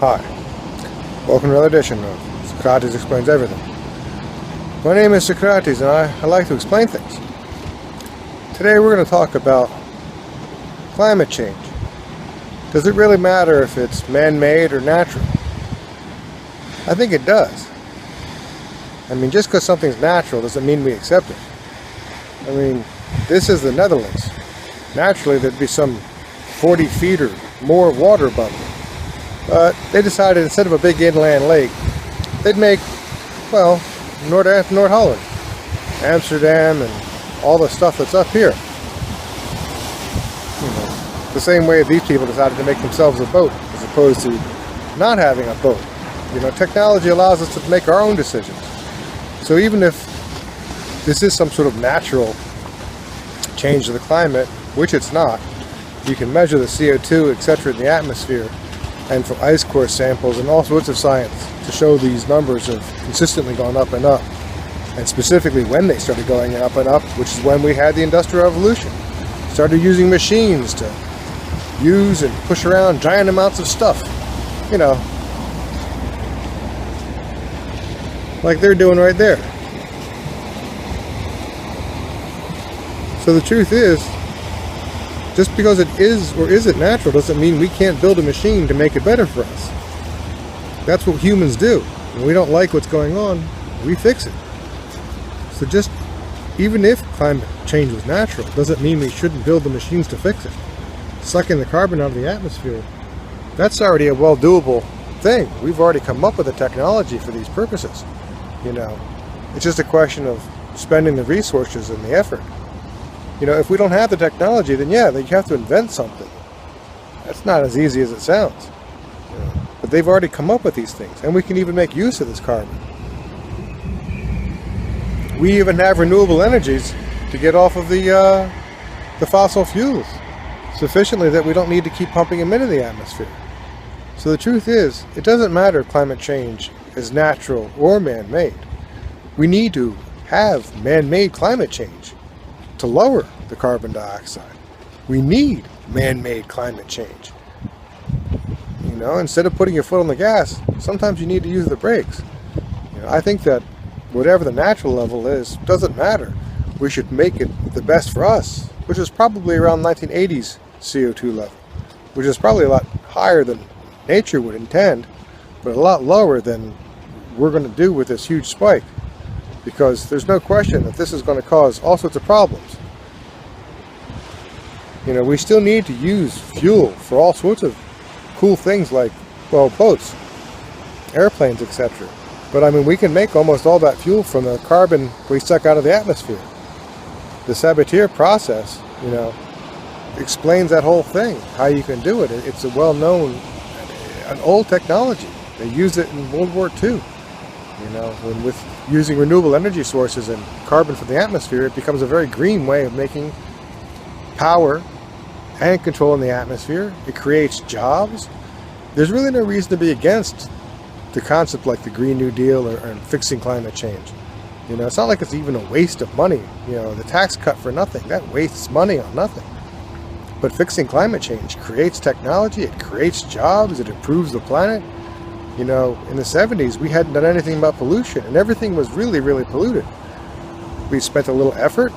Hi, welcome to another edition of Socrates Explains Everything. My name is Socrates and I like to explain things. Today we're going to talk about climate change. Does it really matter if it's man-made or natural? I think it does. I mean, just because something's natural doesn't mean we accept it. I mean, this is the Netherlands. Naturally there'd be some 40 feet or more water above it. But they decided instead of a big inland lake, they'd make, well, North Holland, Amsterdam, and all the stuff that's up here. You know, the same way these people decided to make themselves a boat as opposed to not having a boat. You know, technology allows us to make our own decisions. So even if this is some sort of natural change to the climate, which it's not, you can measure the CO2, etc. in the atmosphere, and from ice core samples and all sorts of science to show these numbers have consistently gone up and up, and specifically when they started going up and up, which is when we had the Industrial Revolution. Started using machines to use and push around giant amounts of stuff, you know, like they're doing right there. So the truth is, just because it is or isn't natural doesn't mean we can't build a machine to make it better for us. That's what humans do. When we don't like what's going on, we fix it. So just, even if climate change was natural, doesn't mean we shouldn't build the machines to fix it. Sucking the carbon out of the atmosphere, that's already a well doable thing. We've already come up with the technology for these purposes. You know, it's just a question of spending the resources and the effort. You know, if we don't have the technology, then yeah, you have to invent something. That's not as easy as it sounds. You know, but they've already come up with these things, and we can even make use of this carbon. We even have renewable energies to get off of the fossil fuels sufficiently that we don't need to keep pumping them into the atmosphere. So the truth is, it doesn't matter if climate change is natural or man-made. We need to have man-made climate change to lower the carbon dioxide. We need man-made climate change. You know, instead of putting your foot on the gas, sometimes you need to use the brakes. You know, I think that whatever the natural level is, doesn't matter. We should make it the best for us, which is probably around 1980s CO2 level, which is probably a lot higher than nature would intend, but a lot lower than we're going to do with this huge spike. Because there's no question that this is going to cause all sorts of problems. You know, we still need to use fuel for all sorts of cool things like, well, boats, airplanes, etc. But I mean, we can make almost all that fuel from the carbon we suck out of the atmosphere. The Sabatier process, you know, explains that whole thing, how you can do it. It's a well-known, an old technology. They used it in World War II. You know, when with using renewable energy sources and carbon from the atmosphere, it becomes a very green way of making power and controlling the atmosphere. It creates jobs. There's really no reason to be against the concept like the Green New Deal or fixing climate change. You know, it's not like it's even a waste of money. You know, the tax cut for nothing, that wastes money on nothing. But fixing climate change creates technology, it creates jobs, it improves the planet. You know, in the 70s, we hadn't done anything about pollution, and everything was really, really polluted. We spent a little effort,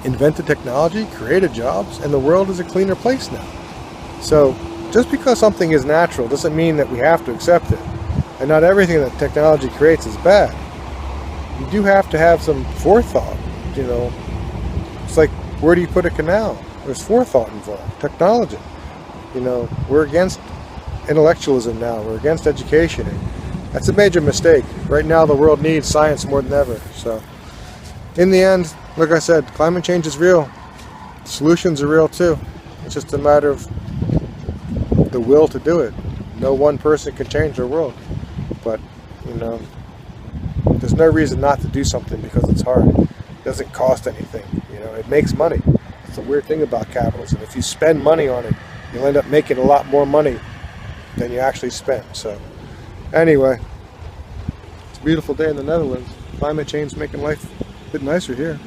invented technology, created jobs, and the world is a cleaner place now. So, just because something is natural doesn't mean that we have to accept it. And not everything that technology creates is bad. You do have to have some forethought, you know. It's like, where do you put a canal? There's forethought involved, technology. You know, we're against intellectualism now. We're against education. That's a major mistake. Right now the world needs science more than ever. So in the end, like I said, climate change is real. Solutions are real too. It's just a matter of the will to do it. No one person can change the world. But, you know, there's no reason not to do something because it's hard. It doesn't cost anything. You know, it makes money. It's a weird thing about capitalism. If you spend money on it, you'll end up making a lot more money than you actually spent. So anyway, it's a beautiful day in the Netherlands. Climate change is making life a bit nicer here.